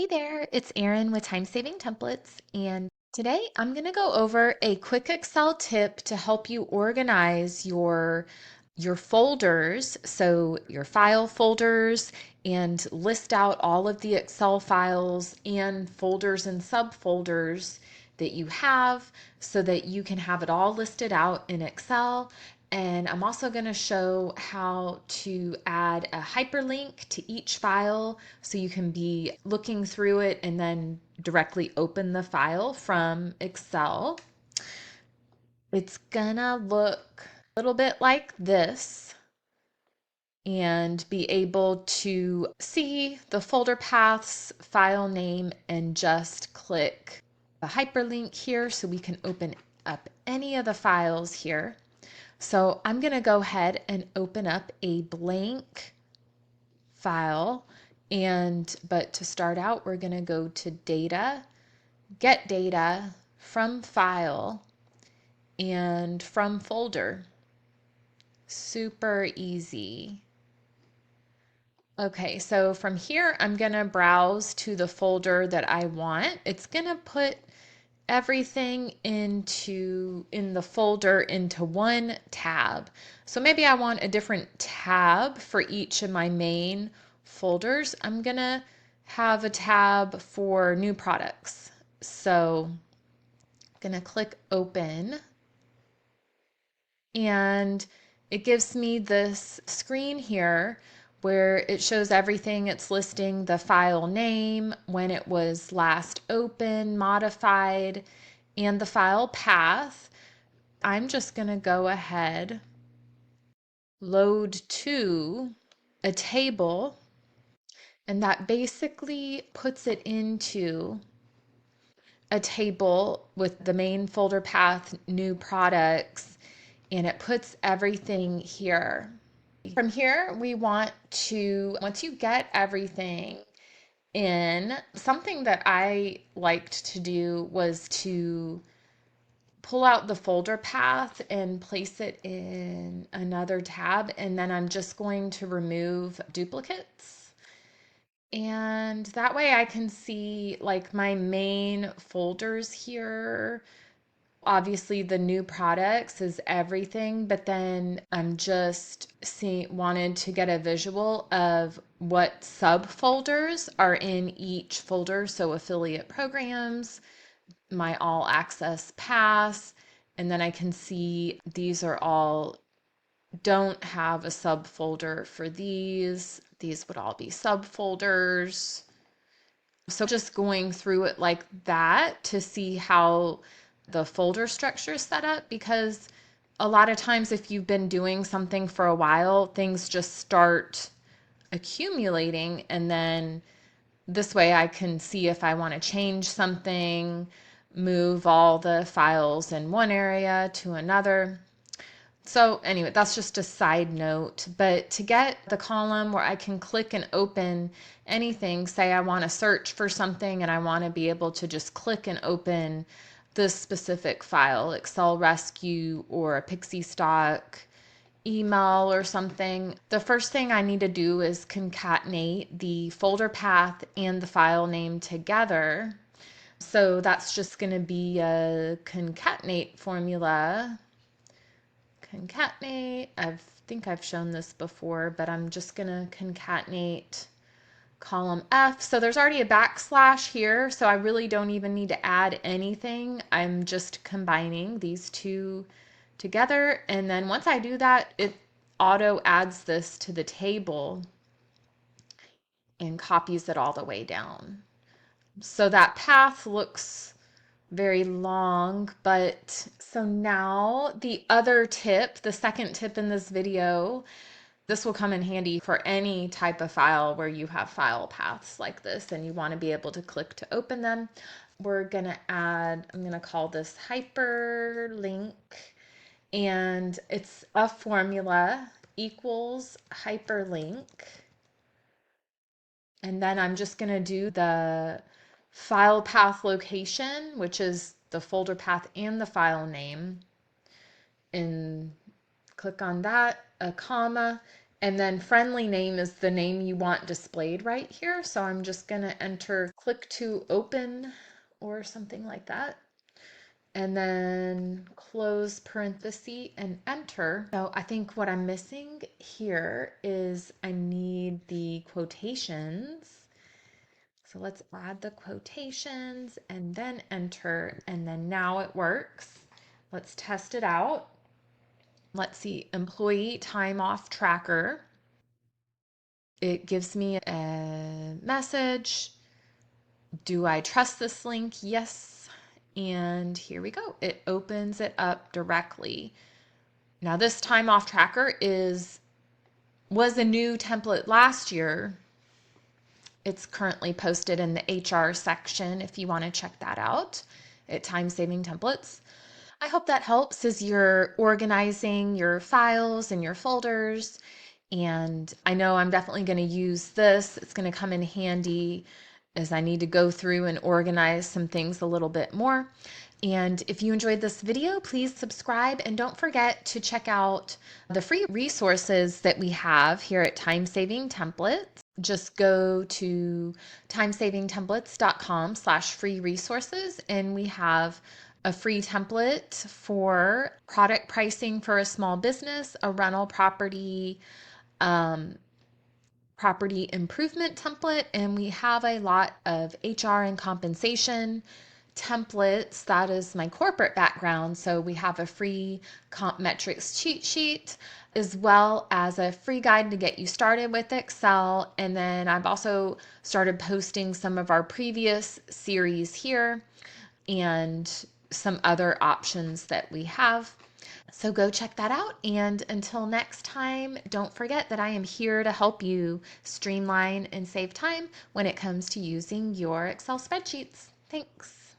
Hey there, it's Erin with Time Saving Templates, and today I'm going to go over a quick Excel tip to help you organize your folders, so your file folders, and list out all of the Excel files and folders and subfolders that you have so that you can have it all listed out in Excel. And I'm also going to show how to add a hyperlink to each file so you can be looking through it and then directly open the file from Excel. It's gonna look a little bit like this and be able to see the folder paths, file name, and just click the hyperlink here so we can open up any of the files here. So I'm going to go ahead and open up a blank file, but to start out we're going to go to data, get data from file, and from folder. Super easy. Okay, so from here, I'm going to browse to the folder that I want. It's going to put everything in the folder into one tab. So maybe I want a different tab for each of my main folders. I'm going to have a tab for new products. So I'm going to click open, and it gives me this screen here where it shows everything. It's listing the file name, when it was last open, modified, and the file path. I'm just going to go ahead, load to a table, and that basically puts it into a table with the main folder path, new products, and it puts everything here. From here, we want to, once you get everything in, something that I liked to do was to pull out the folder path and place it in another tab, and then I'm just going to remove duplicates. And that way I can see like my main folders here. Obviously the new products is everything, but then I'm just wanted to get a visual of what subfolders are in each folder. So affiliate programs, my all access pass, and then I can see these are all don't have a subfolder for these. These would all be subfolders. So just going through it like that to see how the folder structure is set up, because a lot of times if you've been doing something for a while, things just start accumulating, and then this way I can see if I want to change something, move all the files in one area to another. So anyway, that's just a side note, but to get the column where I can click and open anything, say I want to search for something and I want to be able to just click and open this specific file, Excel Rescue or a Pixie Stock email or something, the first thing I need to do is concatenate the folder path and the file name together. So that's just going to be a concatenate formula. Concatenate, I think I've shown this before, but I'm just going to concatenate column F. So there's already a backslash here, so I really don't even need to add anything. I'm just combining these two together, and then once I do that, it auto adds this to the table and copies it all the way down. So that path looks very long, but so now the other tip, the second tip in this video, this will come in handy for any type of file where you have file paths like this and you want to be able to click to open them. We're going to add, I'm going to call this hyperlink, and it's a formula equals hyperlink. And then I'm just going to do the file path location, which is the folder path and the file name, and click on that, a comma, And then friendly name is the name you want displayed right here. So I'm just going to enter click to open or something like that. And then close parenthesis and enter. So I think what I'm missing here is I need the quotations. So let's add the quotations and then enter, and then now it works. Let's test it out. Let's see, employee time off tracker. It gives me a message. Do I trust this link? Yes. And here we go. It opens it up directly. Now this time off tracker was a new template last year. It's currently posted in the HR section if you want to check that out at Time Saving Templates. I hope that helps as you're organizing your files and your folders. And I know I'm definitely going to use this. It's going to come in handy as I need to go through and organize some things a little bit more. And if you enjoyed this video, please subscribe and don't forget to check out the free resources that we have here at Time Saving Templates. Just go to timesavingtemplates.com/free resources, and we have a free template for product pricing for a small business, a rental property improvement template, and we have a lot of HR and compensation templates. That is my corporate background. So we have a free comp metrics cheat sheet as well as a free guide to get you started with Excel. And then I've also started posting some of our previous series here and some other options that we have. So go check that out. And until next time, don't forget that I am here to help you streamline and save time when it comes to using your Excel spreadsheets. Thanks.